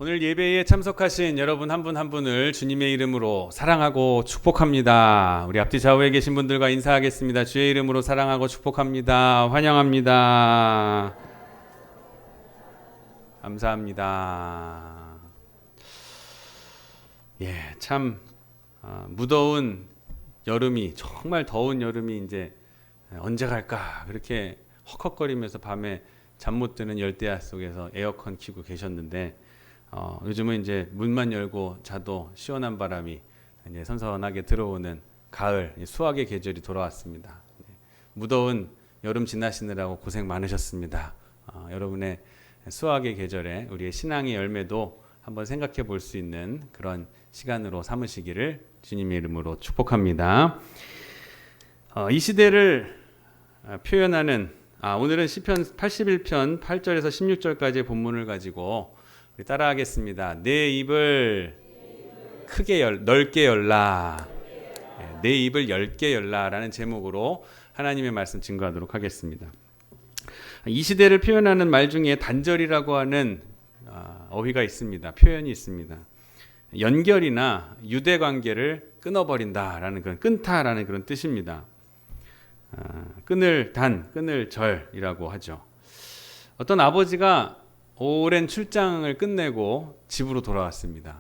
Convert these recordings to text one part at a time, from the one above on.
오늘 예배에 참석하신 여러분 한 분 한 분을 주님의 이름으로 사랑하고 축복합니다. 우리 앞뒤 좌우에 계신 분들과 인사하겠습니다. 주의 이름으로 사랑하고 축복합니다. 환영합니다. 감사합니다. 참 무더운 여름이, 정말 더운 여름이 이제 언제 갈까 그렇게 헉헉거리면서 밤에 잠 못 드는 열대야 속에서 에어컨 켜고 계셨는데 요즘은 이제 문만 열고 자도 시원한 바람이 이제 선선하게 들어오는 가을 수학의 계절이 돌아왔습니다. 무더운 여름 지나시느라고 고생 많으셨습니다. 여러분의 수학의 계절에 우리의 신앙의 열매도 한번 생각해 볼 수 있는 그런 시간으로 삼으시기를 주님의 이름으로 축복합니다. 이 시대를 표현하는 오늘은 시편 81편 8절에서 16절까지의 본문을 가지고 우리 따라하겠습니다. 내 입을 크게 넓게 열라. 내 입을 넓게 열라라는 제목으로 하나님의 말씀 증거하도록 하겠습니다. 이 시대를 표현하는 말 중에 단절이라고 하는 어휘가 있습니다. 표현이 있습니다. 연결이나 유대 관계를 끊어버린다라는 그런 끊다라는 그런 뜻입니다. 끊을 단, 끊을 절이라고 하죠. 어떤 아버지가 오랜 출장을 끝내고 집으로 돌아왔습니다.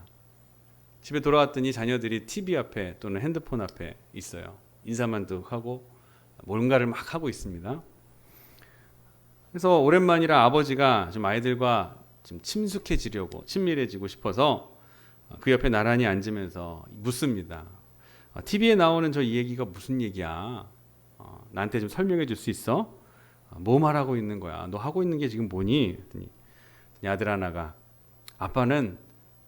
집에 돌아왔더니 자녀들이 TV 앞에 또는 핸드폰 앞에 있어요. 인사만 뚝 하고 뭔가를 막 하고 있습니다. 그래서 오랜만이라 아버지가 좀 아이들과 좀 친밀해지고 싶어서 그 옆에 나란히 앉으면서 묻습니다. TV에 나오는 저 이 얘기가 무슨 얘기야? 나한테 좀 설명해 줄 수 있어? 뭐 말하고 있는 거야? 너 하고 있는 게 지금 뭐니? 그랬더니 아들 하나가 아빠는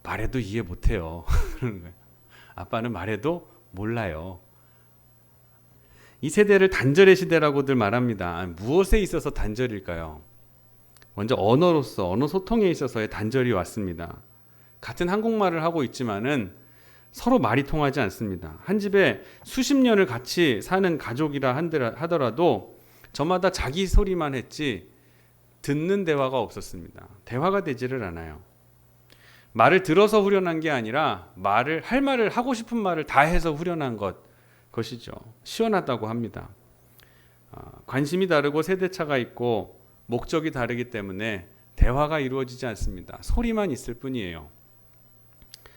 말해도 이해 못해요. 그러는 거예요. 아빠는 말해도 몰라요. 이 세대를 단절의 시대라고들 말합니다. 무엇에 있어서 단절일까요? 먼저 언어로서 언어 소통에 있어서의 단절이 왔습니다. 같은 한국말을 하고 있지만은 서로 말이 통하지 않습니다. 한 집에 수십 년을 같이 사는 가족이라 하더라도 저마다 자기 소리만 했지 듣는 대화가 없었습니다. 대화가 되지를 않아요. 말을 들어서 후련한 게 아니라 할 말을 하고 싶은 말을 다 해서 후련한 것이죠. 시원하다고 합니다. 관심이 다르고 세대차가 있고 목적이 다르기 때문에 대화가 이루어지지 않습니다. 소리만 있을 뿐이에요.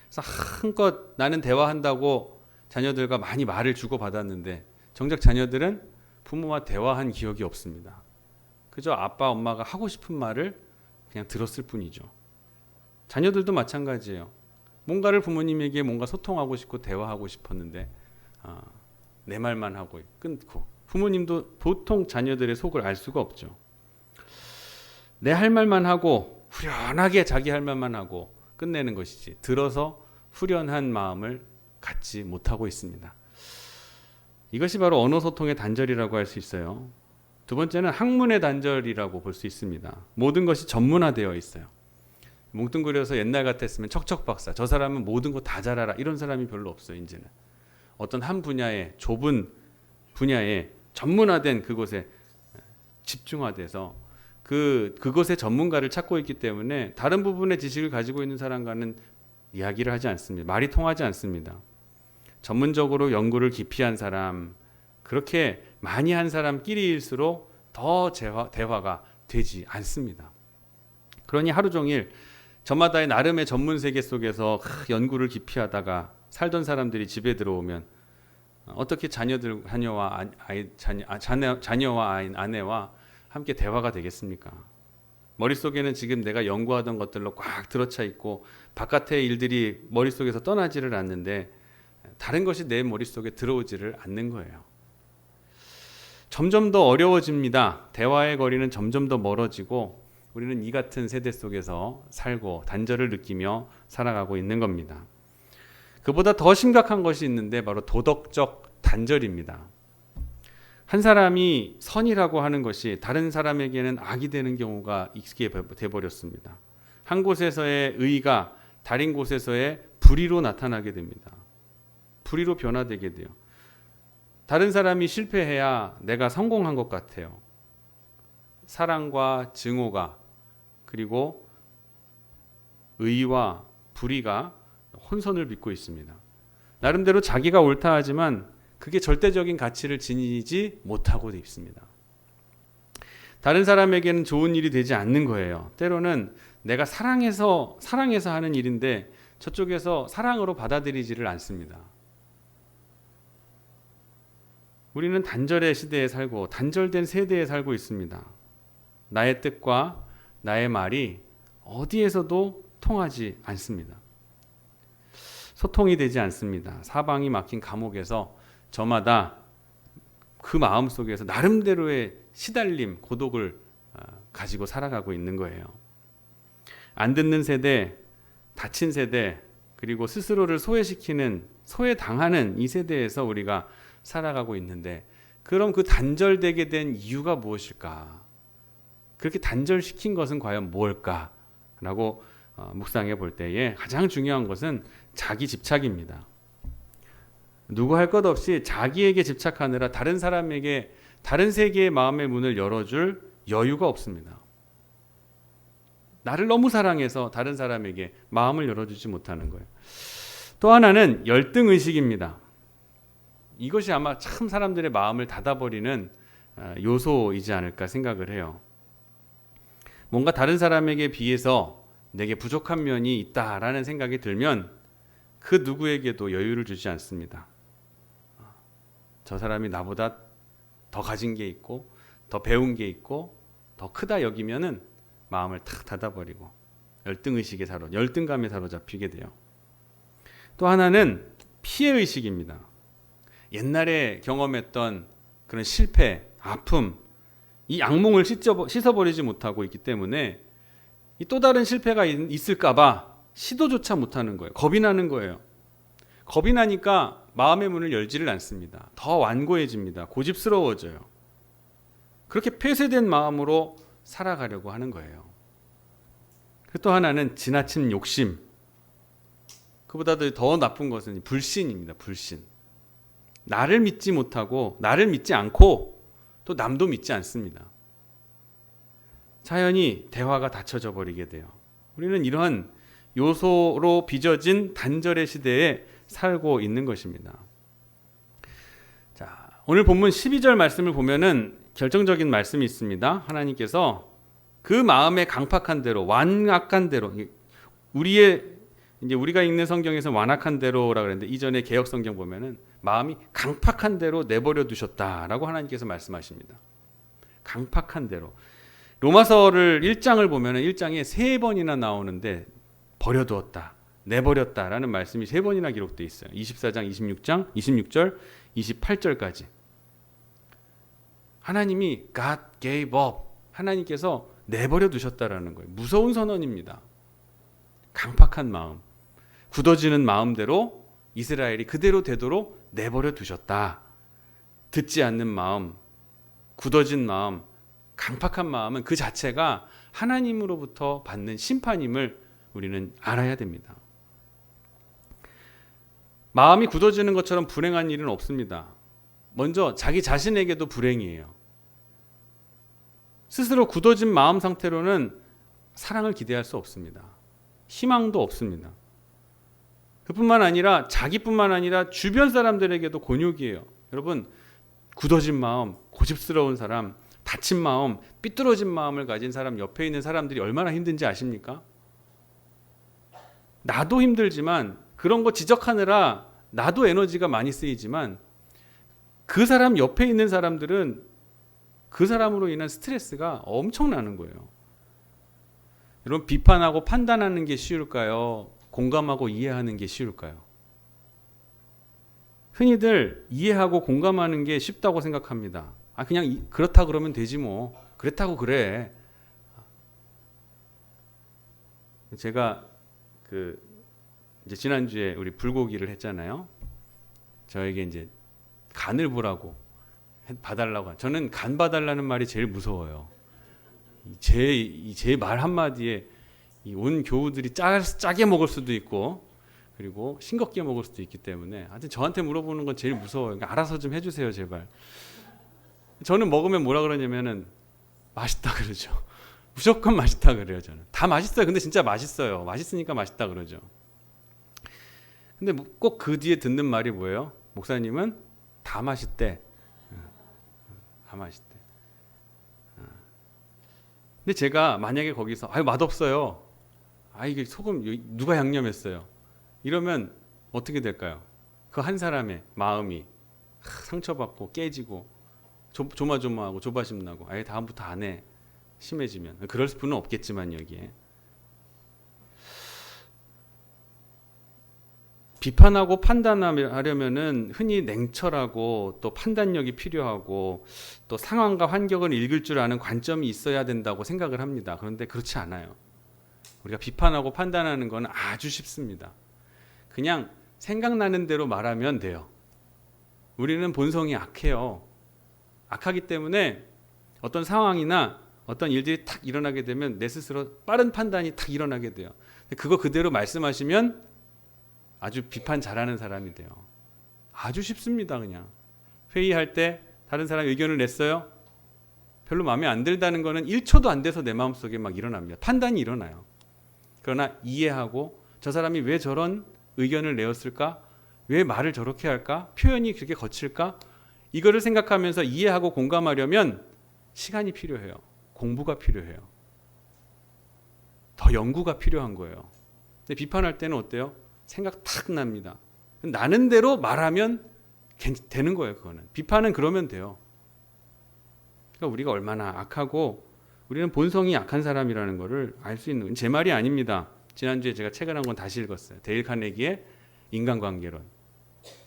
그래서 한껏 나는 대화한다고 자녀들과 많이 말을 주고받았는데 정작 자녀들은 부모와 대화한 기억이 없습니다. 그저 아빠 엄마가 하고 싶은 말을 그냥 들었을 뿐이죠. 자녀들도 마찬가지예요. 뭔가를 부모님에게 뭔가 소통하고 싶고 대화하고 싶었는데 내 말만 하고 끊고, 부모님도 보통 자녀들의 속을 알 수가 없죠. 내 할 말만 하고 후련하게 자기 할 말만 하고 끝내는 것이지 들어서 후련한 마음을 갖지 못하고 있습니다. 이것이 바로 언어 소통의 단절이라고 할 수 있어요. 두 번째는 학문의 단절이라고 볼 수 있습니다. 모든 것이 전문화되어 있어요. 뭉뚱그려서 옛날 같았으면 척척박사, 저 사람은 모든 거 다 잘 알아, 이런 사람이 별로 없어요. 이제는 어떤 한 분야에, 좁은 분야에 전문화된 그곳에 집중화돼서 그것의 전문가를 찾고 있기 때문에 다른 부분의 지식을 가지고 있는 사람과는 이야기를 하지 않습니다. 말이 통하지 않습니다. 전문적으로 연구를 깊이 한 사람, 그렇게 많이 한 사람끼리일수록 더 대화가 되지 않습니다. 그러니 하루 종일 저마다의 나름의 전문 세계 속에서 연구를 깊이 하다가 살던 사람들이 집에 들어오면 어떻게 자녀와 아내와 함께 대화가 되겠습니까? 머릿속에는 지금 내가 연구하던 것들로 꽉 들어차 있고 바깥의 일들이 머릿속에서 떠나지를 않는데 다른 것이 내 머릿속에 들어오지를 않는 거예요. 점점 더 어려워집니다. 대화의 거리는 점점 더 멀어지고 우리는 이 같은 세대 속에서 살고 단절을 느끼며 살아가고 있는 겁니다. 그보다 더 심각한 것이 있는데 바로 도덕적 단절입니다. 한 사람이 선이라고 하는 것이 다른 사람에게는 악이 되는 경우가 익숙해 돼버렸습니다. 한 곳에서의 의가 다른 곳에서의 불의로 나타나게 됩니다. 불의로 변화되게 돼요. 다른 사람이 실패해야 내가 성공한 것 같아요. 사랑과 증오가, 그리고 의와 불의가 혼선을 빚고 있습니다. 나름대로 자기가 옳다 하지만 그게 절대적인 가치를 지니지 못하고 있습니다. 다른 사람에게는 좋은 일이 되지 않는 거예요. 때로는 내가 사랑해서 하는 일인데 저쪽에서 사랑으로 받아들이지를 않습니다. 우리는 단절의 시대에 살고 단절된 세대에 살고 있습니다. 나의 뜻과 나의 말이 어디에서도 통하지 않습니다. 소통이 되지 않습니다. 사방이 막힌 감옥에서 저마다 그 마음 속에서 나름대로의 시달림, 고독을 가지고 살아가고 있는 거예요. 안 듣는 세대, 다친 세대, 그리고 스스로를 소외당하는 이 세대에서 우리가 살아가고 있는데, 그럼 그 단절되게 된 이유가 무엇일까? 그렇게 단절시킨 것은 과연 무엇일까? 라고 묵상해 볼 때에 가장 중요한 것은 자기 집착입니다. 누구 할 것 없이 자기에게 집착하느라 다른 사람에게, 다른 세계의 마음의 문을 열어줄 여유가 없습니다. 나를 너무 사랑해서 다른 사람에게 마음을 열어주지 못하는 거예요. 또 하나는 열등의식입니다. 이것이 아마 참 사람들의 마음을 닫아버리는 요소이지 않을까 생각을 해요. 뭔가 다른 사람에게 비해서 내게 부족한 면이 있다라는 생각이 들면 그 누구에게도 여유를 주지 않습니다. 저 사람이 나보다 더 가진 게 있고 더 배운 게 있고 더 크다 여기면은 마음을 탁 닫아버리고 열등감에 사로잡히게 돼요. 또 하나는 피해의식입니다. 옛날에 경험했던 그런 실패, 아픔, 이 악몽을 씻어버리지 못하고 있기 때문에 이 또 다른 실패가 있을까봐 시도조차 못하는 거예요. 겁이 나는 거예요. 겁이 나니까 마음의 문을 열지를 않습니다. 더 완고해집니다. 고집스러워져요. 그렇게 폐쇄된 마음으로 살아가려고 하는 거예요. 또 하나는 지나친 욕심. 그보다도 더 나쁜 것은 불신입니다. 불신. 나를 믿지 못하고 나를 믿지 않고 또 남도 믿지 않습니다. 자연히 대화가 닫혀져 버리게 돼요. 우리는 이러한 요소로 빚어진 단절의 시대에 살고 있는 것입니다. 자, 오늘 본문 12절 말씀을 보면은 결정적인 말씀이 있습니다. 하나님께서 그 마음의 강팍한 대로, 완악한 대로, 우리가 읽는 성경에서 완악한 대로라 그랬는데 이전에 개역 성경 보면은 마음이 강팍한 대로 내버려 두셨다라고 하나님께서 말씀하십니다. 강팍한 대로. 로마서를 1장을 보면은 1장에 3번이나 나오는데 버려두었다, 내버렸다라는 말씀이 3번이나 기록되어 있어요. 24장, 26절, 28절까지. 하나님이 God gave up. 하나님께서 내버려 두셨다라는 거예요. 무서운 선언입니다. 강팍한 마음, 굳어지는 마음대로 이스라엘이 그대로 되도록 내버려 두셨다. 듣지 않는 마음, 굳어진 마음, 강팍한 마음은 그 자체가 하나님으로부터 받는 심판임을 우리는 알아야 됩니다. 마음이 굳어지는 것처럼 불행한 일은 없습니다. 먼저 자기 자신에게도 불행이에요. 스스로 굳어진 마음 상태로는 사랑을 기대할 수 없습니다. 희망도 없습니다. 그뿐만 아니라 자기뿐만 아니라 주변 사람들에게도 곤욕이에요. 여러분, 굳어진 마음, 고집스러운 사람, 다친 마음, 삐뚤어진 마음을 가진 사람 옆에 있는 사람들이 얼마나 힘든지 아십니까? 나도 힘들지만 그런 거 지적하느라 나도 에너지가 많이 쓰이지만 그 사람 옆에 있는 사람들은 그 사람으로 인한 스트레스가 엄청나는 거예요. 여러분, 비판하고 판단하는 게 쉬울까요? 공감하고 이해하는 게 쉬울까요? 흔히들 이해하고 공감하는 게 쉽다고 생각합니다. 그냥 그렇다 그러면 되지 뭐. 그렇다고 그래. 제가 이제 지난주에 우리 불고기를 했잖아요. 저에게 이제 간을 보라고 봐달라고. 저는 간 봐달라는 말이 제일 무서워요. 제 말 한마디에 온 교우들이 짜게 먹을 수도 있고 그리고 싱겁게 먹을 수도 있기 때문에 하여튼 저한테 물어보는 건 제일 무서워요. 그러니까 알아서 좀 해주세요, 제발. 저는 먹으면 뭐라 그러냐면은 맛있다 그러죠. 무조건 맛있다 그래요. 저는 다 맛있어요. 근데 진짜 맛있어요. 맛있으니까 맛있다 그러죠. 근데 꼭 그 뒤에 듣는 말이 뭐예요? 목사님은 다 맛있대. 다 맛있대. 근데 제가 만약에 거기서 아유 맛없어요. 아 이게 소금 누가 양념했어요. 이러면 어떻게 될까요? 그 한 사람의 마음이 상처받고 깨지고 조마조마하고 조바심 나고 아예 다음부터 안 해. 심해지면 그럴 수는 없겠지만 여기에 비판하고 판단하려면은 흔히 냉철하고 또 판단력이 필요하고 또 상황과 환경을 읽을 줄 아는 관점이 있어야 된다고 생각을 합니다. 그런데 그렇지 않아요. 우리가 비판하고 판단하는 건 아주 쉽습니다. 그냥 생각나는 대로 말하면 돼요. 우리는 본성이 악해요. 악하기 때문에 어떤 상황이나 어떤 일들이 탁 일어나게 되면 내 스스로 빠른 판단이 탁 일어나게 돼요. 그거 그대로 말씀하시면 아주 비판 잘하는 사람이 돼요. 아주 쉽습니다. 그냥 회의할 때 다른 사람이 의견을 냈어요. 별로 마음에 안 들다는 거는 1초도 안 돼서 내 마음속에 막 일어납니다. 판단이 일어나요. 그러나 이해하고 저 사람이 왜 저런 의견을 내었을까? 왜 말을 저렇게 할까? 표현이 그렇게 거칠까? 이거를 생각하면서 이해하고 공감하려면 시간이 필요해요. 공부가 필요해요. 더 연구가 필요한 거예요. 근데 비판할 때는 어때요? 생각 탁 납니다. 나는 대로 말하면 되는 거예요. 그거는 비판은 그러면 돼요. 그러니까 우리가 얼마나 악하고 우리는 본성이 약한 사람이라는 것을 알 수 있는 제 말이 아닙니다. 지난주에 제가 책을 한 권 다시 읽었어요. 데일 카네기의 인간관계론.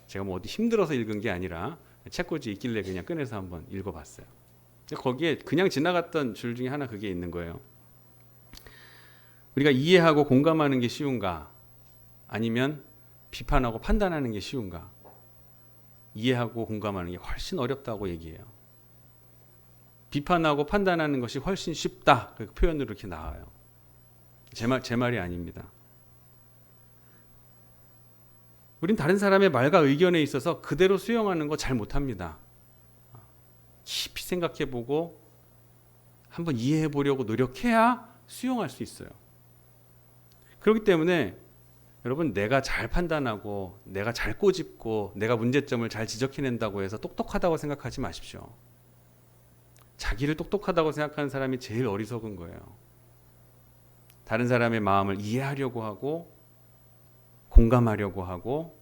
제가 뭐 어디 힘들어서 읽은 게 아니라 책꽂이 있길래 그냥 꺼내서 한번 읽어봤어요. 거기에 그냥 지나갔던 줄 중에 하나 그게 있는 거예요. 우리가 이해하고 공감하는 게 쉬운가? 아니면 비판하고 판단하는 게 쉬운가? 이해하고 공감하는 게 훨씬 어렵다고 얘기해요. 비판하고 판단하는 것이 훨씬 쉽다. 그 표현으로 이렇게 나와요. 제 말이 아닙니다. 우린 다른 사람의 말과 의견에 있어서 그대로 수용하는 거 잘 못합니다. 깊이 생각해보고 한번 이해해보려고 노력해야 수용할 수 있어요. 그렇기 때문에 여러분 내가 잘 판단하고 내가 잘 꼬집고 내가 문제점을 잘 지적해낸다고 해서 똑똑하다고 생각하지 마십시오. 자기를 똑똑하다고 생각하는 사람이 제일 어리석은 거예요. 다른 사람의 마음을 이해하려고 하고 공감하려고 하고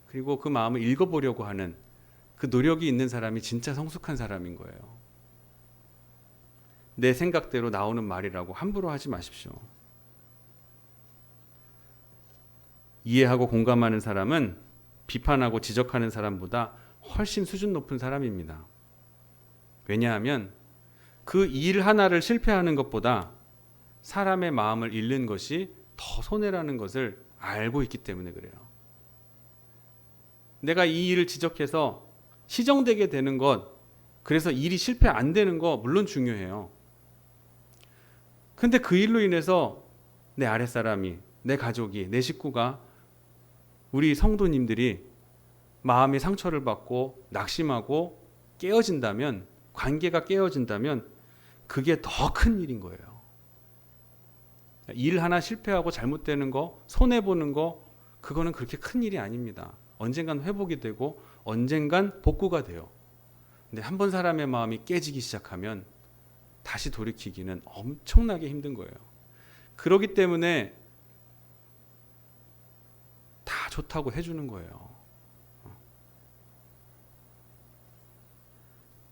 그리고 그 마음을 읽어보려고 하는 그 노력이 있는 사람이 진짜 성숙한 사람인 거예요. 내 생각대로 나오는 말이라고 함부로 하지 마십시오. 이해하고 공감하는 사람은 비판하고 지적하는 사람보다 훨씬 수준 높은 사람입니다. 왜냐하면 그 일 하나를 실패하는 것보다 사람의 마음을 잃는 것이 더 손해라는 것을 알고 있기 때문에 그래요. 내가 이 일을 지적해서 시정되게 되는 것, 그래서 일이 실패 안 되는 거 물론 중요해요. 근데 그 일로 인해서 내 아랫사람이, 내 가족이, 내 식구가, 우리 성도님들이 마음의 상처를 받고 낙심하고 깨어진다면, 관계가 깨어진다면 그게 더 큰 일인 거예요. 일 하나 실패하고 잘못되는 거, 손해보는 거, 그거는 그렇게 큰 일이 아닙니다. 언젠간 회복이 되고 언젠간 복구가 돼요. 근데 한 번 사람의 마음이 깨지기 시작하면 다시 돌이키기는 엄청나게 힘든 거예요. 그렇기 때문에 다 좋다고 해주는 거예요.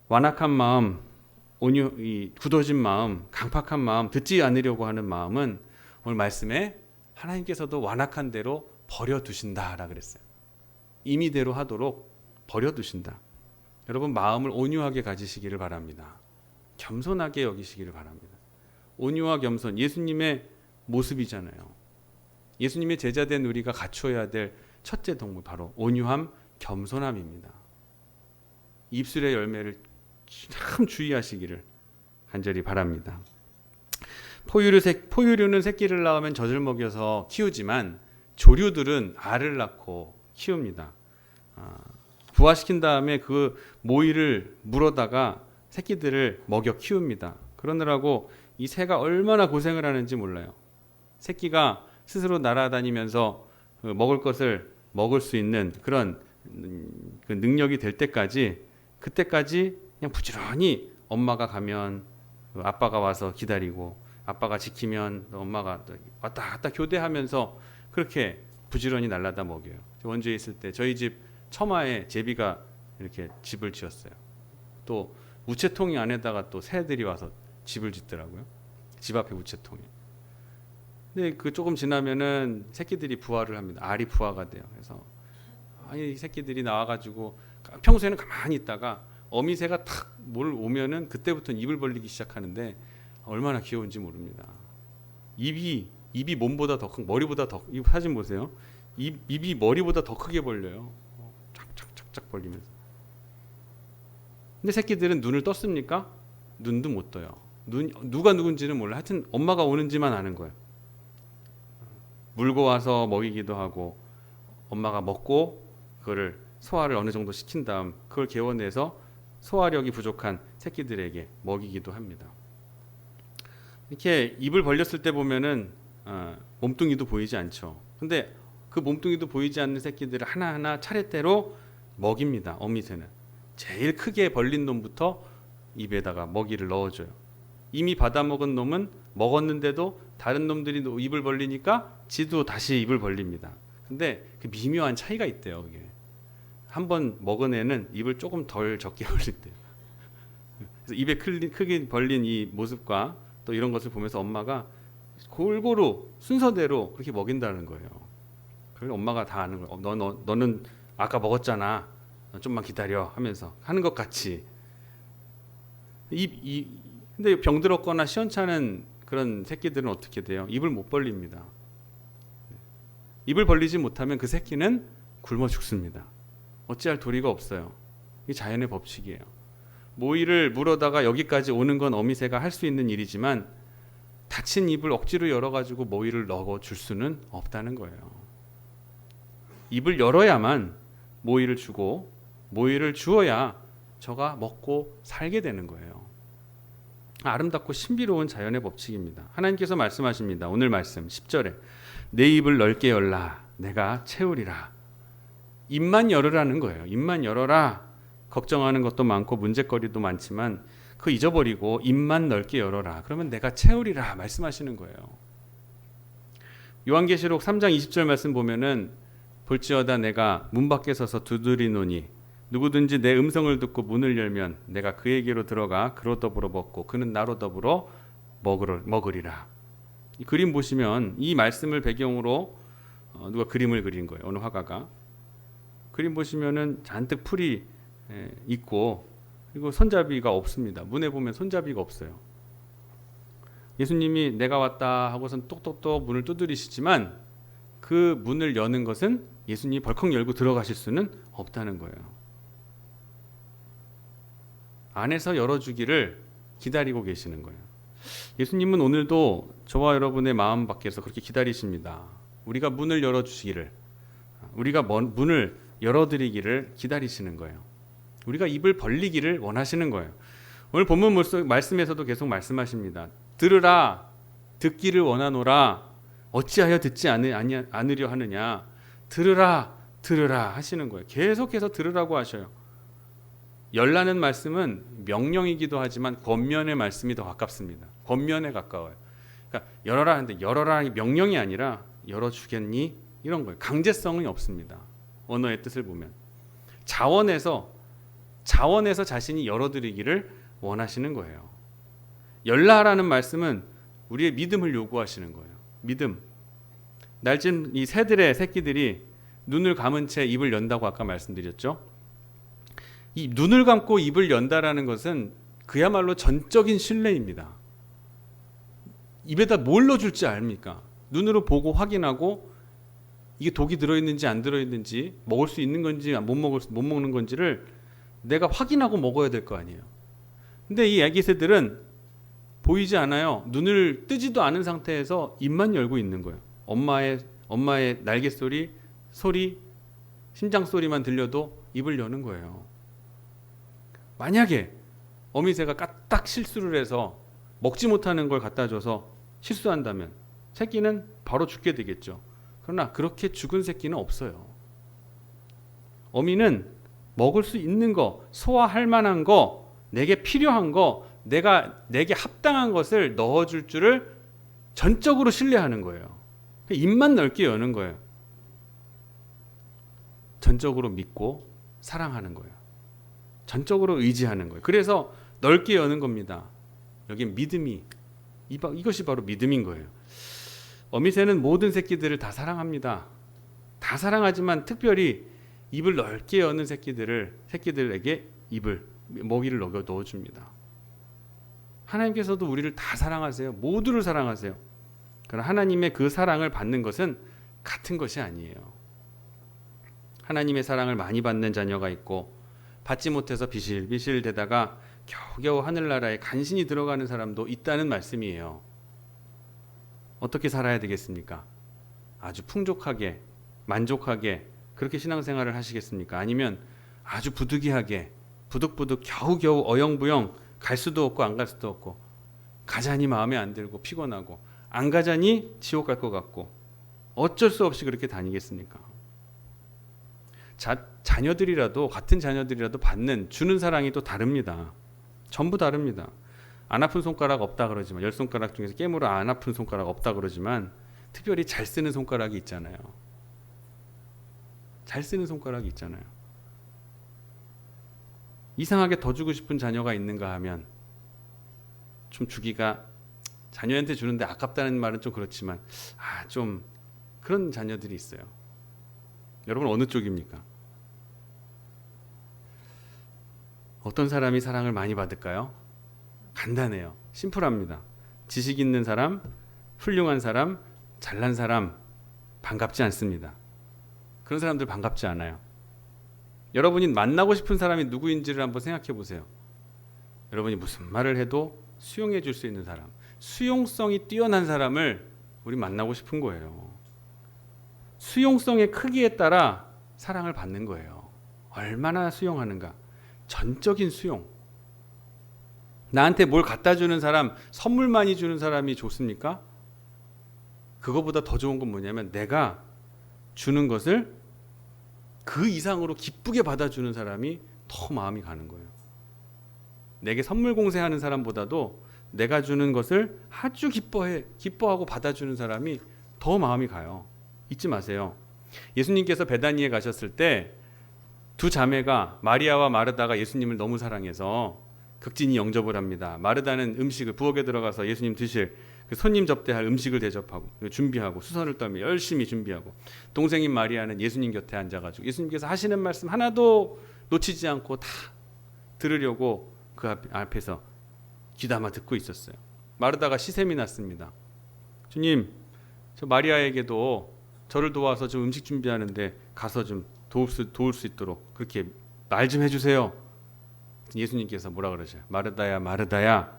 완악한 마음, 굳어진 마음, 강팍한 마음, 듣지 않으려고 하는 마음은 오늘 말씀에 하나님께서도 완악한 대로 버려두신다라 그랬어요. 임의대로 하도록 버려두신다. 여러분 마음을 온유하게 가지시기를 바랍니다. 겸손하게 여기시기를 바랍니다. 온유와 겸손, 예수님의 모습이잖아요. 예수님의 제자된 우리가 갖춰야 될 첫째 동물 바로 온유함, 겸손함입니다. 입술의 열매를 참 주의하시기를 간절히 바랍니다. 포유류는 새끼를 낳으면 젖을 먹여서 키우지만 조류들은 알을 낳고 키웁니다. 부화시킨 다음에 그 모이를 물어다가 새끼들을 먹여 키웁니다. 그러느라고 이 새가 얼마나 고생을 하는지 몰라요. 새끼가 스스로 날아다니면서 먹을 것을 먹을 수 있는 그런 그 능력이 될 때까지, 그때까지 그냥 부지런히 엄마가 가면 아빠가 와서 기다리고, 아빠가 지키면 엄마가 왔다 갔다 교대하면서 그렇게 부지런히 날라다 먹여요. 원주에 있을 때 저희 집 처마에 제비가 이렇게 집을 지었어요. 또 우체통이 안에다가 또 새들이 와서 집을 짓더라고요. 집 앞에 우체통이. 근데 그 조금 지나면은 새끼들이 부화를 합니다. 알이 부화가 돼요. 그래서 이 새끼들이 나와가지고 평소에는 가만히 있다가 어미새가 탁 뭘 오면은 그때부터는 입을 벌리기 시작하는데 얼마나 귀여운지 모릅니다. 입이 몸보다 더 큰, 머리보다 더, 이 사진 보세요. 입이 머리보다 더 크게 벌려요. 착착착착 벌리면서. 근데 새끼들은 눈을 떴습니까? 눈도 못 떠요. 누가 누군지는 몰라. 하여튼 엄마가 오는지만 아는 거예요. 물고 와서 먹이기도 하고, 엄마가 먹고 그거를 소화를 어느 정도 시킨 다음 그걸 개워내서 소화력이 부족한 새끼들에게 먹이기도 합니다. 이렇게 입을 벌렸을 때 보면은 몸뚱이도 보이지 않죠. 근데 그 몸뚱이도 보이지 않는 새끼들을 하나하나 차례대로 먹입니다. 어미새는 제일 크게 벌린 놈부터 입에다가 먹이를 넣어줘요. 이미 받아먹은 놈은 먹었는데도 다른 놈들이 입을 벌리니까 지도 다시 입을 벌립니다. 근데 그 미묘한 차이가 있대요. 그게 한 번 먹은 애는 입을 조금 덜 적게 벌린대요. 그래서 입에 크게 벌린 이 모습과 또 이런 것을 보면서 엄마가 골고루 순서대로 그렇게 먹인다는 거예요. 그걸 엄마가 다 아는 거예요. 너는 아까 먹었잖아. 좀만 기다려 하면서 하는 것 같이. 근데 병들었거나 시원찮은 그런 새끼들은 어떻게 돼요? 입을 못 벌립니다. 입을 벌리지 못하면 그 새끼는 굶어 죽습니다. 어찌할 도리가 없어요. 이게 자연의 법칙이에요. 모이를 물어다가 여기까지 오는 건 어미새가 할 수 있는 일이지만 닫힌 입을 억지로 열어가지고 모이를 넣어줄 수는 없다는 거예요. 입을 열어야만 모이를 주고, 모이를 주어야 저가 먹고 살게 되는 거예요. 아름답고 신비로운 자연의 법칙입니다. 하나님께서 말씀하십니다. 오늘 말씀 10절에 내 입을 넓게 열라 내가 채우리라. 입만 열으라는 거예요. 입만 열어라. 걱정하는 것도 많고 문제거리도 많지만 그거 잊어버리고 입만 넓게 열어라. 그러면 내가 채우리라 말씀하시는 거예요. 요한계시록 3장 20절 말씀 보면은 볼지어다 내가 문 밖에 서서 두드리노니 누구든지 내 음성을 듣고 문을 열면 내가 그에게로 들어가 그로 더불어 먹고 그는 나로 더불어 먹으리라. 이 그림 보시면 이 말씀을 배경으로 누가 그림을 그린 거예요. 어느 화가가. 그림 보시면은 잔뜩 풀이 있고 그리고 손잡이가 없습니다. 문에 보면 손잡이가 없어요. 예수님이 내가 왔다 하고선 똑똑똑 문을 두드리시지만 그 문을 여는 것은 예수님이 벌컥 열고 들어가실 수는 없다는 거예요. 안에서 열어주기를 기다리고 계시는 거예요. 예수님은 오늘도 저와 여러분의 마음 밖에서 그렇게 기다리십니다. 우리가 문을 열어주시기를, 우리가 문을 열어드리기를 기다리시는 거예요. 우리가 입을 벌리기를 원하시는 거예요. 오늘 본문 말씀에서도 계속 말씀하십니다. 들으라, 듣기를 원하노라, 어찌하여 듣지 않으려 하느냐. 들으라, 들으라 하시는 거예요. 계속해서 들으라고 하셔요. 열라는 말씀은 명령이기도 하지만 권면의 말씀이 더 가깝습니다. 권면에 가까워요. 그러니까 열어라 하는데 열어라 명령이 아니라 열어주겠니? 이런 거예요. 강제성이 없습니다. 언어의 뜻을 보면 자원에서 자신이 열어드리기를 원하시는 거예요. 열라라는 말씀은 우리의 믿음을 요구하시는 거예요. 믿음. 날진 이 새끼들이 눈을 감은 채 입을 연다고 아까 말씀드렸죠. 이 눈을 감고 입을 연다라는 것은 그야말로 전적인 신뢰입니다. 입에다 뭘 넣어줄지 압니까? 눈으로 보고 확인하고 이게 독이 들어있는지 안 들어있는지, 먹을 수 있는 건지 못 먹는 건지를 내가 확인하고 먹어야 될 거 아니에요. 근데 이 아기 새들은 보이지 않아요. 눈을 뜨지도 않은 상태에서 입만 열고 있는 거예요. 엄마의 날개 소리, 심장 소리만 들려도 입을 여는 거예요. 만약에 어미새가 까딱 실수를 해서 먹지 못하는 걸 갖다 줘서 실수한다면 새끼는 바로 죽게 되겠죠. 그러나 그렇게 죽은 새끼는 없어요. 어미는 먹을 수 있는 거, 소화할 만한 거, 내게 필요한 거, 내게 합당한 것을 넣어줄 줄을 전적으로 신뢰하는 거예요. 입만 넓게 여는 거예요. 전적으로 믿고 사랑하는 거예요. 전적으로 의지하는 거예요. 그래서 넓게 여는 겁니다. 여기 믿음이, 이것이 바로 믿음인 거예요. 어미새는 모든 새끼들을 다 사랑합니다. 다 사랑하지만 특별히 입을 넓게 여는 새끼들에게 먹이를 넣어줍니다. 하나님께서도 우리를 다 사랑하세요. 모두를 사랑하세요. 그러나 하나님의 그 사랑을 받는 것은 같은 것이 아니에요. 하나님의 사랑을 많이 받는 자녀가 있고 받지 못해서 비실비실 대다가 겨우겨우 하늘나라에 간신히 들어가는 사람도 있다는 말씀이에요. 어떻게 살아야 되겠습니까? 아주 풍족하게, 만족하게 그렇게 신앙생활을 하시겠습니까? 아니면 아주 부득이하게, 부득부득 겨우겨우 어영부영 갈 수도 없고 안 갈 수도 없고 가자니 마음에 안 들고 피곤하고 안 가자니 지옥 갈 것 같고 어쩔 수 없이 그렇게 다니겠습니까? 자녀들이라도 같은 자녀들이라도 주는 사랑이 또 다릅니다. 전부 다릅니다. 안 아픈 손가락 없다 그러지만 10손가락 중에서 깨물어 안 아픈 손가락 없다 그러지만 특별히 잘 쓰는 손가락이 있잖아요. 잘 쓰는 손가락이 있잖아요. 이상하게 더 주고 싶은 자녀가 있는가 하면 좀 주기가 자녀한테 주는데 아깝다는 말은 좀 그렇지만 좀 그런 자녀들이 있어요. 여러분 어느 쪽입니까? 어떤 사람이 사랑을 많이 받을까요? 간단해요. 심플합니다. 지식 있는 사람, 훌륭한 사람, 잘난 사람 반갑지 않습니다. 그런 사람들 반갑지 않아요. 여러분이 만나고 싶은 사람이 누구인지를 한번 생각해 보세요. 여러분이 무슨 말을 해도 수용해 줄 수 있는 사람, 수용성이 뛰어난 사람을 우리 만나고 싶은 거예요. 수용성의 크기에 따라 사랑을 받는 거예요. 얼마나 수용하는가. 전적인 수용. 나한테 뭘 갖다 주는 사람, 선물 많이 주는 사람이 좋습니까? 그거보다 더 좋은 건 뭐냐면 내가 주는 것을 그 이상으로 기쁘게 받아주는 사람이 더 마음이 가는 거예요. 내게 선물 공세하는 사람보다도 내가 주는 것을 아주 기뻐하고 받아주는 사람이 더 마음이 가요. 잊지 마세요. 예수님께서 베다니에 가셨을 때 두 자매가 마리아와 마르다가 예수님을 너무 사랑해서 극진히 영접을 합니다. 마르다는 음식을 부엌에 들어가서 예수님 드실 그 손님 접대할 음식을 대접하고 준비하고 수선을 떨며 열심히 준비하고, 동생인 마리아는 예수님 곁에 앉아가지고 예수님께서 하시는 말씀 하나도 놓치지 않고 다 들으려고 그 앞에서 귀담아 듣고 있었어요. 마르다가 시샘이 났습니다. 주님, 저 마리아에게도 저를 도와서 좀 음식 준비하는데 가서 좀 도울 수 있도록 그렇게 말 좀 해주세요. 예수님께서 뭐라 그러셔요? 마르다야, 마르다야,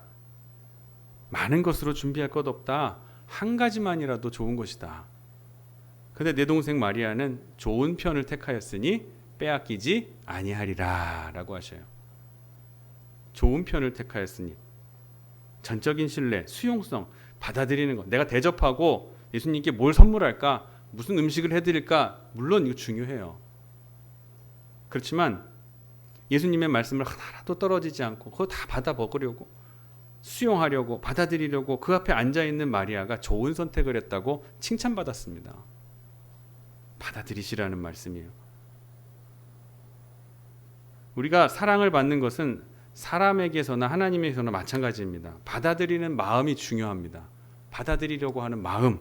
많은 것으로 준비할 것 없다. 한 가지만이라도 좋은 것이다. 근데 내 동생 마리아는 좋은 편을 택하였으니 빼앗기지 아니하리라 라고 하셔요. 좋은 편을 택하였으니, 전적인 신뢰, 수용성, 받아들이는 것. 내가 대접하고 예수님께 뭘 선물할까, 무슨 음식을 해드릴까, 물론 이거 중요해요. 그렇지만 예수님의 말씀을 하나라도 떨어지지 않고 그거 다 받아 먹으려고, 수용하려고, 받아들이려고 그 앞에 앉아있는 마리아가 좋은 선택을 했다고 칭찬받았습니다. 받아들이시라는 말씀이에요. 우리가 사랑을 받는 것은 사람에게서나 하나님에게서나 마찬가지입니다. 받아들이는 마음이 중요합니다. 받아들이려고 하는 마음,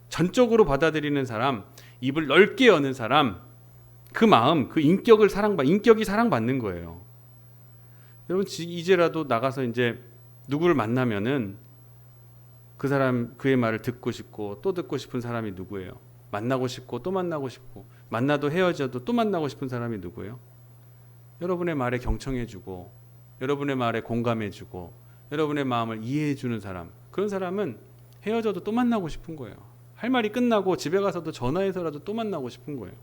전적으로 받아들이는 사람, 입을 넓게 여는 사람, 그 마음, 그 인격이 사랑받는 거예요. 여러분 이제라도 나가서 이제 누구를 만나면은 그 사람, 그의 말을 듣고 싶고 또 듣고 싶은 사람이 누구예요? 만나고 싶고 또 만나고 싶고, 만나도 헤어져도 또 만나고 싶은 사람이 누구예요? 여러분의 말에 경청해주고, 여러분의 말에 공감해주고, 여러분의 마음을 이해해주는 사람, 그런 사람은 헤어져도 또 만나고 싶은 거예요. 할 말이 끝나고 집에 가서도 전화해서라도 또 만나고 싶은 거예요.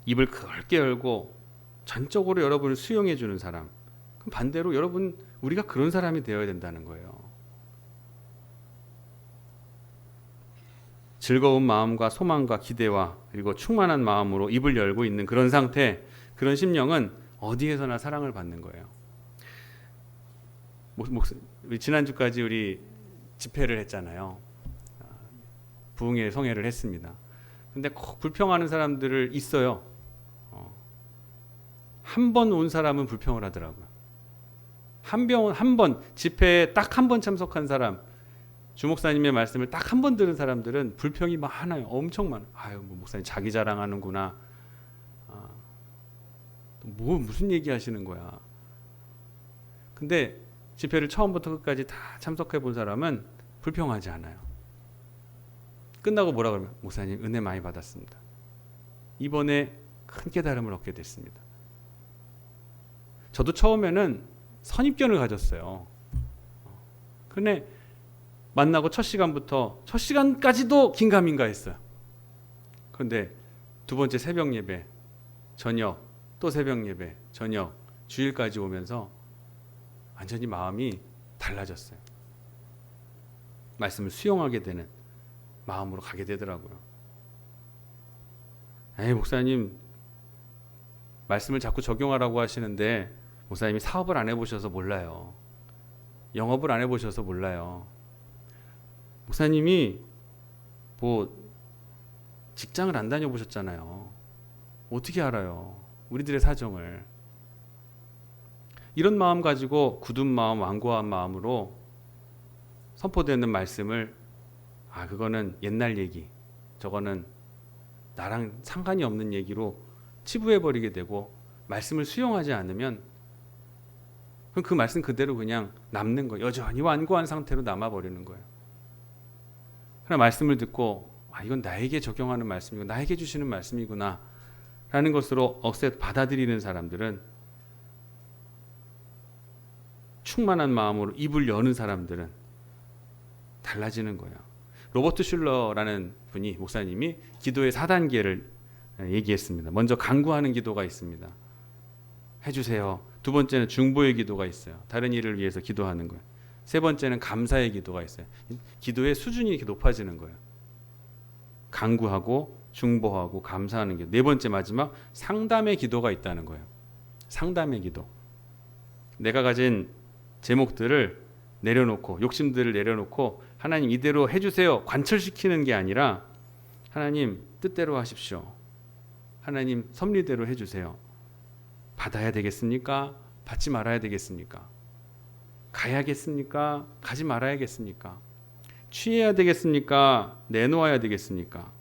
입을 넓게 열고 전적으로 여러분을 수용해주는 사람, 그럼 반대로 여러분 우리가 그런 사람이 되어야 된다는 거예요. 즐거운 마음과 소망과 기대와 그리고 충만한 마음으로 입을 열고 있는 그런 상태, 그런 심령은 어디에서나 사랑을 받는 거예요. 우리 지난주까지 우리 집회를 했잖아요. 부흥회 성회를 했습니다. 근데 꼭 불평하는 사람들을 있어요. 한 번 온 사람은 불평을 하더라고요. 한 번 집회에 딱 한 번 참석한 사람, 주목사님의 말씀을 딱 한 번 들은 사람들은 불평이 많아요. 엄청 많아요. 아유, 뭐 목사님 자기 자랑하는구나. 무슨 얘기 하시는 거야. 근데 집회를 처음부터 끝까지 다 참석해 본 사람은 불평하지 않아요. 끝나고 뭐라 그러면 목사님 은혜 많이 받았습니다. 이번에 큰 깨달음을 얻게 됐습니다. 저도 처음에는 선입견을 가졌어요. 근데 만나고 첫 시간까지도 긴가민가 했어요. 그런데 두 번째 새벽 예배, 저녁, 또 새벽 예배, 저녁, 주일까지 오면서 완전히 마음이 달라졌어요. 말씀을 수용하게 되는 마음으로 가게 되더라고요. 에이, 목사님 말씀을 자꾸 적용하라고 하시는데 목사님이 사업을 안 해보셔서 몰라요. 영업을 안 해보셔서 몰라요. 목사님이 뭐 직장을 안 다녀보셨잖아요. 어떻게 알아요? 우리들의 사정을. 이런 마음 가지고 굳은 마음, 완고한 마음으로 선포되는 말씀을 그거는 옛날 얘기, 저거는 나랑 상관이 없는 얘기로 치부해버리게 되고 말씀을 수용하지 않으면 그 말씀 그대로 그냥 남는 거예요. 여전히 완고한 상태로 남아버리는 거예요. 그러나 말씀을 듣고 이건 나에게 적용하는 말씀이고 나에게 주시는 말씀이구나 라는 것으로 억세 받아들이는 사람들은, 충만한 마음으로 입을 여는 사람들은 달라지는 거예요. 로버트 슐러라는 분이, 목사님이 기도의 4단계를 얘기했습니다. 먼저 간구하는 기도가 있습니다. 해주세요. 두 번째는 중보의 기도가 있어요. 다른 일을 위해서 기도하는 거예요. 세 번째는 감사의 기도가 있어요. 기도의 수준이 이렇게 높아지는 거예요. 간구하고 중보하고 감사하는 기도. 네 번째 마지막 상담의 기도가 있다는 거예요. 상담의 기도. 내가 가진 제목들을 내려놓고, 욕심들을 내려놓고 하나님 이대로 해주세요 관철시키는 게 아니라 하나님 뜻대로 하십시오. 하나님 섭리대로 해주세요. 받아야 되겠습니까? 받지 말아야 되겠습니까? 가야겠습니까? 가지 말아야겠습니까? 취해야 되겠습니까? 내놓아야 되겠습니까?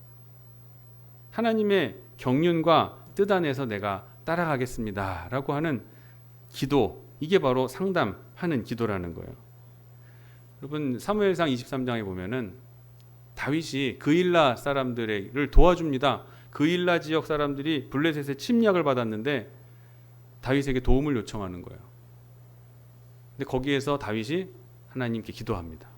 하나님의 경륜과 뜻 안에서 내가 따라가겠습니다 라고 하는 기도, 이게 바로 상담하는 기도라는 거예요. 여러분, 사무엘상 23장에 보면은 다윗이 그일라 사람들을 도와줍니다. 그일라 지역 사람들이 블레셋의 침략을 받았는데 다윗에게 도움을 요청하는 거예요. 근데 거기에서 다윗이 하나님께 기도합니다.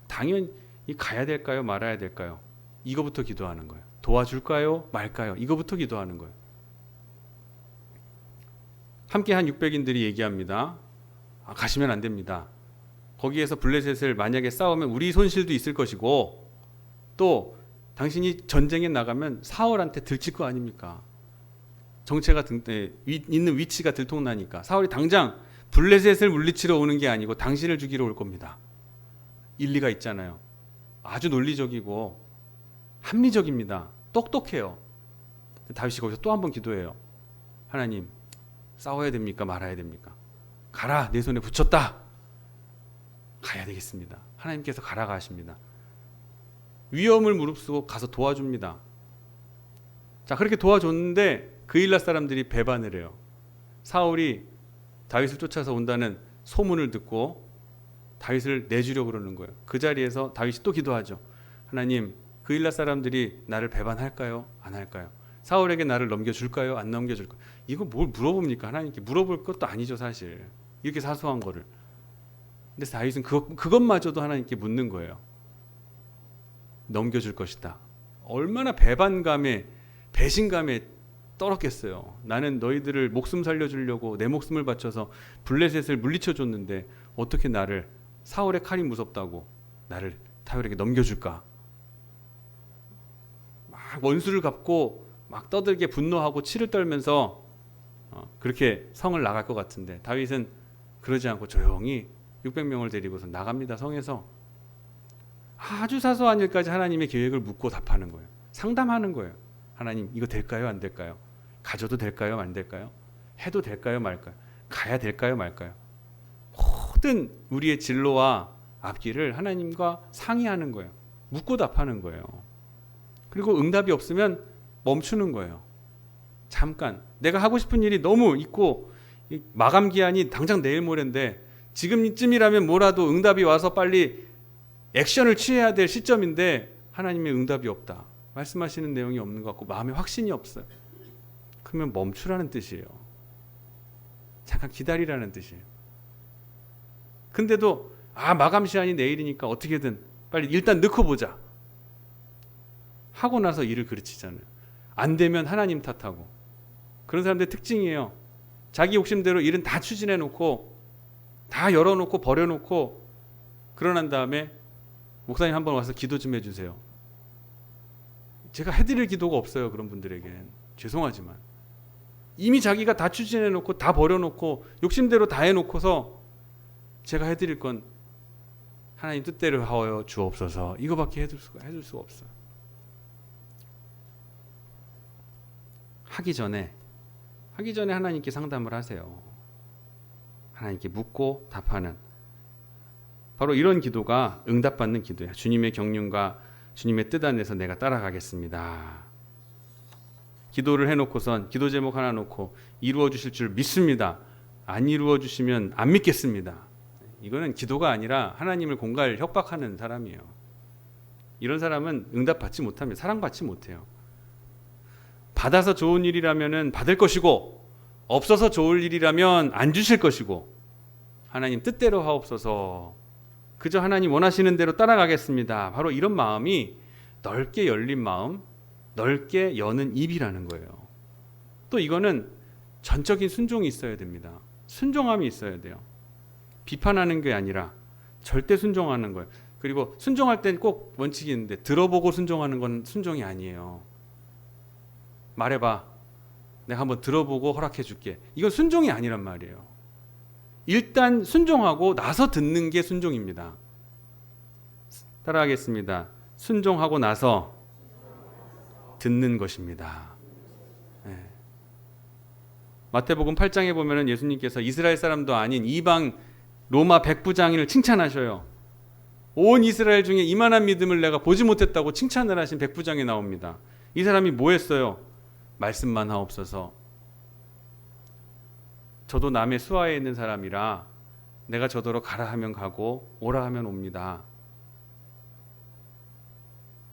당연히 가야 될까요? 말아야 될까요? 이거부터 기도하는 거예요. 도와줄까요? 말까요? 이거부터 기도하는 거예요. 함께 한 600인들이 얘기합니다. 가시면 안 됩니다. 거기에서 블레셋을 만약에 싸우면 우리 손실도 있을 것이고, 또 당신이 전쟁에 나가면 사울한테 들킬 거 아닙니까? 정체가 있는 위치가 들통나니까 사울이 당장 블레셋을 물리치러 오는 게 아니고 당신을 죽이러 올 겁니다. 일리가 있잖아요. 아주 논리적이고 합리적입니다. 똑똑해요. 다윗이 거기서 또 한 번 기도해요. 하나님, 싸워야 됩니까? 말아야 됩니까? 가라, 내 손에 붙였다. 가야 되겠습니다. 하나님께서 가라가 하십니다. 위험을 무릅쓰고 가서 도와줍니다. 자, 그렇게 도와줬는데 그일라 사람들이 배반을 해요. 사울이 다윗을 쫓아서 온다는 소문을 듣고 다윗을 내주려고 그러는 거예요. 그 자리에서 다윗이 또 기도하죠. 하나님, 그일라 사람들이 나를 배반할까요? 안 할까요? 사울에게 나를 넘겨줄까요? 안 넘겨줄까요? 이거 뭘 물어봅니까? 하나님께 물어볼 것도 아니죠, 사실. 이렇게 사소한 거를. 근데 다윗은 그것마저도 하나님께 묻는 거예요. 넘겨줄 것이다. 얼마나 배신감에 떨었겠어요. 나는 너희들을 목숨 살려주려고 내 목숨을 바쳐서 블레셋을 물리쳐 줬는데 어떻게 나를, 사울의 칼이 무섭다고 나를 다윗에게 넘겨줄까? 막 원수를 갚고 막 떠들게 분노하고 치를 떨면서 그렇게 성을 나갈 것 같은데 다윗은 그러지 않고 조용히 600명을 데리고서 나갑니다. 성에서 아주 사소한 일까지 하나님의 계획을 묻고 답하는 거예요. 상담하는 거예요. 하나님, 이거 될까요? 안 될까요? 가져도 될까요? 안 될까요? 해도 될까요? 말까요? 가야 될까요? 말까요? 모든 우리의 진로와 앞길을 하나님과 상의하는 거예요. 묻고 답하는 거예요. 그리고 응답이 없으면 멈추는 거예요. 잠깐 내가 하고 싶은 일이 너무 있고 마감 기한이 당장 내일 모레인데 지금쯤이라면 뭐라도 응답이 와서 빨리 액션을 취해야 될 시점인데 하나님의 응답이 없다. 말씀하시는 내용이 없는 것 같고 마음에 확신이 없어요. 그러면 멈추라는 뜻이에요. 잠깐 기다리라는 뜻이에요. 근데도 마감 시한이 내일이니까 어떻게든 빨리 일단 넣고 보자 하고 나서 일을 그르치잖아요. 안 되면 하나님 탓하고. 그런 사람들의 특징이에요. 자기 욕심대로 일은 다 추진해 놓고 다 열어놓고 버려놓고 그러난 다음에 목사님 한번 와서 기도 좀 해주세요. 제가 해드릴 기도가 없어요. 그런 분들에겐 죄송하지만 이미 자기가 다 추진해 놓고 다 버려놓고 욕심대로 다 해놓고서 제가 해드릴 건 하나님 뜻대로 하여 주옵소서 이거밖에 해줄 수가 없어요. 하기 전에 하나님께 상담을 하세요. 하나님께 묻고 답하는 바로 이런 기도가 응답받는 기도예요. 주님의 경륜과 주님의 뜻 안에서 내가 따라가겠습니다. 기도를 해놓고선 기도 제목 하나 놓고 이루어 주실 줄 믿습니다. 안 이루어 주시면 안 믿겠습니다. 이거는 기도가 아니라 하나님을 공갈 협박하는 사람이에요. 이런 사람은 응답받지 못합니다. 사랑받지 못해요. 받아서 좋은 일이라면 받을 것이고 없어서 좋을 일이라면 안 주실 것이고 하나님 뜻대로 하옵소서 그저 하나님 원하시는 대로 따라가겠습니다. 바로 이런 마음이 넓게 열린 마음, 넓게 여는 입이라는 거예요. 또 이거는 전적인 순종이 있어야 됩니다. 순종함이 있어야 돼요. 비판하는 게 아니라 절대 순종하는 거예요. 그리고 순종할 땐 꼭 원칙이 있는데 들어보고 순종하는 건 순종이 아니에요. 말해봐. 내가 한번 들어보고 허락해 줄게. 이건 순종이 아니란 말이에요. 일단 순종하고 나서 듣는 게 순종입니다. 따라하겠습니다. 순종하고 나서 듣는 것입니다. 네. 마태복음 8장에 보면 예수님께서 이스라엘 사람도 아닌 이방 로마 백부장인을 칭찬하셔요. 온 이스라엘 중에 이만한 믿음을 내가 보지 못했다고 칭찬을 하신 백부장이 나옵니다. 이 사람이 뭐 했어요? 말씀만 하옵소서. 저도 남의 수하에 있는 사람이라 내가 저더러 가라 하면 가고 오라 하면 옵니다.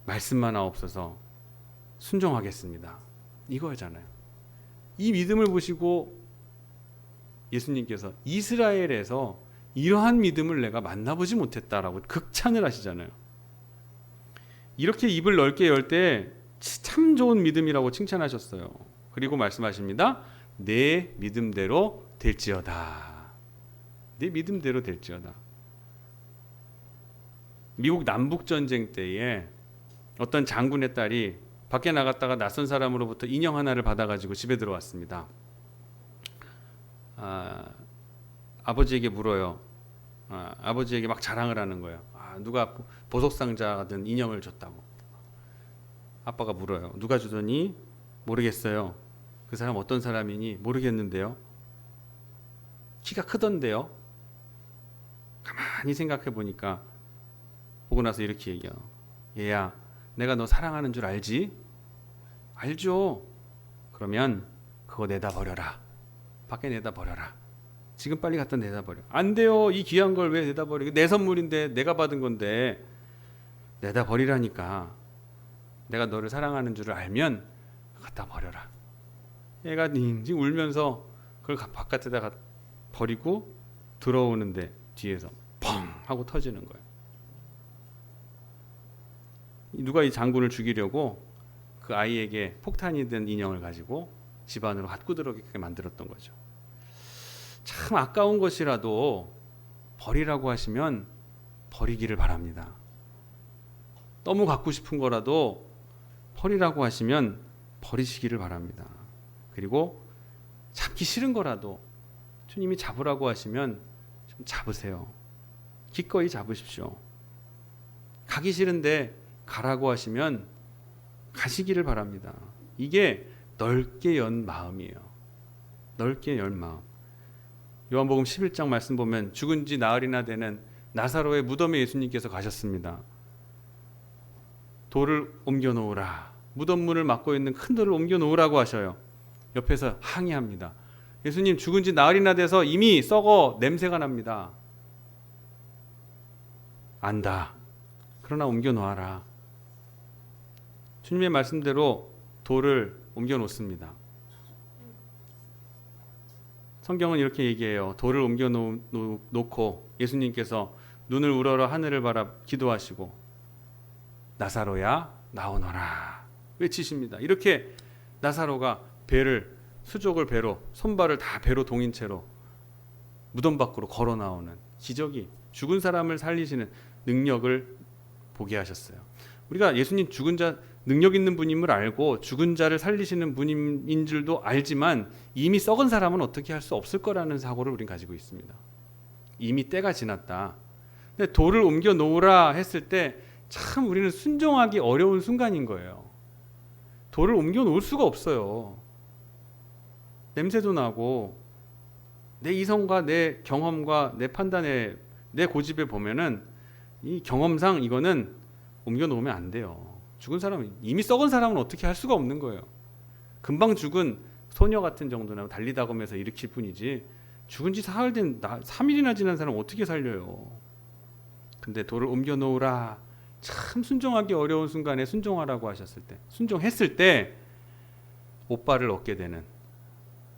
말씀만 하옵소서. 순종하겠습니다. 이거잖아요. 이 믿음을 보시고 예수님께서 이스라엘에서 이러한 믿음을 내가 만나보지 못했다라고 극찬을 하시잖아요. 이렇게 입을 넓게 열 때 참 좋은 믿음이라고 칭찬하셨어요. 그리고 말씀하십니다. 내 믿음대로 될지어다. 내 믿음대로 될지어다. 미국 남북전쟁 때에 어떤 장군의 딸이 밖에 나갔다가 낯선 사람으로부터 인형 하나를 받아가지고 집에 들어왔습니다. 아버지에게 물어요. 아버지에게 막 자랑을 하는 거예요. 누가 보석상자 든 인형을 줬다고. 아빠가 물어요. 누가 주더니 모르겠어요. 그 사람 어떤 사람이니 모르겠는데요. 키가 크던데요. 가만히 생각해 보니까 보고 나서 이렇게 얘기해요. 얘야, 내가 너 사랑하는 줄 알지? 알죠. 그러면 그거 내다 버려라. 밖에 내다 버려라. 지금 빨리 갖다 내다 버려. 안 돼요. 이 귀한 걸 왜 내다 버려? 내 선물인데 내가 받은 건데 내다 버리라니까. 내가 너를 사랑하는 줄을 알면 갖다 버려라. 얘가 징징 울면서 그걸 바깥에다가 버리고 들어오는데 뒤에서 펑 하고 터지는 거예요. 누가 이 장군을 죽이려고 그 아이에게 폭탄이 든 인형을 가지고 집안으로 가꾸들어가게 만들었던 거죠. 참 아까운 것이라도 버리라고 하시면 버리기를 바랍니다. 너무 갖고 싶은 거라도 버리라고 하시면 버리시기를 바랍니다. 그리고 잡기 싫은 거라도 주님이 잡으라고 하시면 좀 잡으세요. 기꺼이 잡으십시오. 가기 싫은데 가라고 하시면 가시기를 바랍니다. 이게 넓게 연 마음이에요. 넓게 연 마음. 요한복음 11장 말씀 보면 죽은 지 나흘이나 되는 나사로의 무덤에 예수님께서 가셨습니다. 돌을 옮겨 놓으라. 무덤 문을 막고 있는 큰 돌을 옮겨 놓으라고 하셔요. 옆에서 항의합니다. 예수님, 죽은 지 나흘이나 돼서 이미 썩어 냄새가 납니다. 안다. 그러나 옮겨 놓아라. 주님의 말씀대로 돌을 옮겨 놓습니다. 성경은 이렇게 얘기해요. 돌을 옮겨 놓고 예수님께서 눈을 우러러 하늘을 바라 기도하시고 나사로야 나오너라 외치십니다. 이렇게 나사로가 배를 수족을 배로 손발을 다 배로 동인 채로 무덤 밖으로 걸어 나오는 기적이 죽은 사람을 살리시는 능력을 보게 하셨어요. 우리가 예수님 죽은 자 능력 있는 분임을 알고 죽은 자를 살리시는 분인 줄도 알지만 이미 썩은 사람은 어떻게 할 수 없을 거라는 사고를 우리는 가지고 있습니다. 이미 때가 지났다. 근데 돌을 옮겨 놓으라 했을 때 참 우리는 순종하기 어려운 순간인 거예요. 돌을 옮겨 놓을 수가 없어요. 냄새도 나고 내 이성과 내 경험과 내 판단에 내 고집에 보면은 이 경험상 이거는 옮겨 놓으면 안 돼요. 죽은 사람은 이미 썩은 사람은 어떻게 할 수가 없는 거예요. 금방 죽은 소녀 같은 정도나 달리다검에서 일으킬 뿐이지 죽은 지 사흘 된 3일이나 지난 사람 어떻게 살려요. 근데 돌을 옮겨 놓으라. 참 순종하기 어려운 순간에 순종하라고 하셨을 때 순종했을 때 오빠를 얻게 되는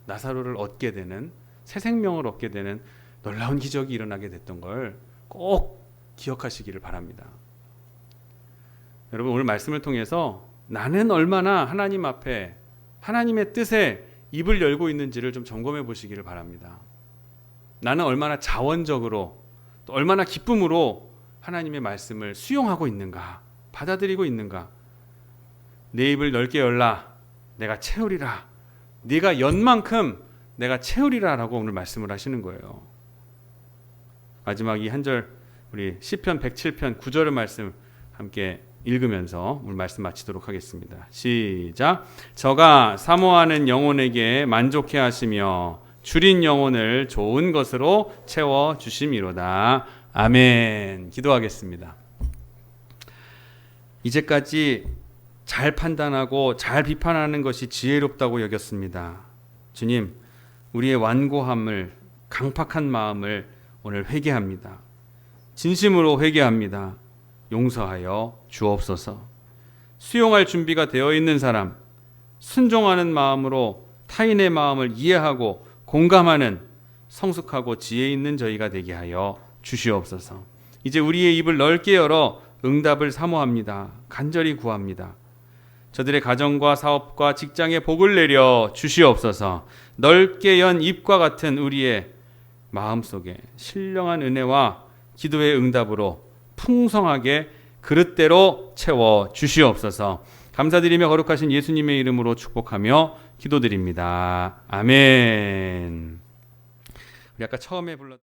나사로를 얻게 되는 새 생명을 얻게 되는 놀라운 기적이 일어나게 됐던 걸 꼭 기억하시기를 바랍니다. 여러분 오늘 말씀을 통해서 나는 얼마나 하나님 앞에 하나님의 뜻에 입을 열고 있는지를 좀 점검해 보시기를 바랍니다. 나는 얼마나 자원적으로 또 얼마나 기쁨으로 하나님의 말씀을 수용하고 있는가, 받아들이고 있는가. 내 입을 넓게 열라, 내가 채우리라. 네가 연 만큼 내가 채우리라 라고 오늘 말씀을 하시는 거예요. 마지막 이 한 절 우리 시편 107편 9절의 말씀 함께 읽으면서 오늘 말씀 마치도록 하겠습니다. 시작. 저가 사모하는 영혼에게 만족해 하시며 줄인 영혼을 좋은 것으로 채워 주심이로다. 아멘. 기도하겠습니다. 이제까지 잘 판단하고 잘 비판하는 것이 지혜롭다고 여겼습니다. 주님, 우리의 완고함을 강팍한 마음을 오늘 회개합니다. 진심으로 회개합니다. 용서하여 주옵소서. 수용할 준비가 되어 있는 사람, 순종하는 마음으로 타인의 마음을 이해하고 공감하는 성숙하고 지혜 있는 저희가 되게 하여 주시옵소서. 이제 우리의 입을 넓게 열어 응답을 사모합니다. 간절히 구합니다. 저들의 가정과 사업과 직장에 복을 내려 주시옵소서. 넓게 연 입과 같은 우리의 마음속에 신령한 은혜와 기도의 응답으로 풍성하게 그릇대로 채워 주시옵소서. 감사드리며 거룩하신 예수님의 이름으로 축복하며 기도드립니다. 아멘. 우리 아까 처음에 불렀던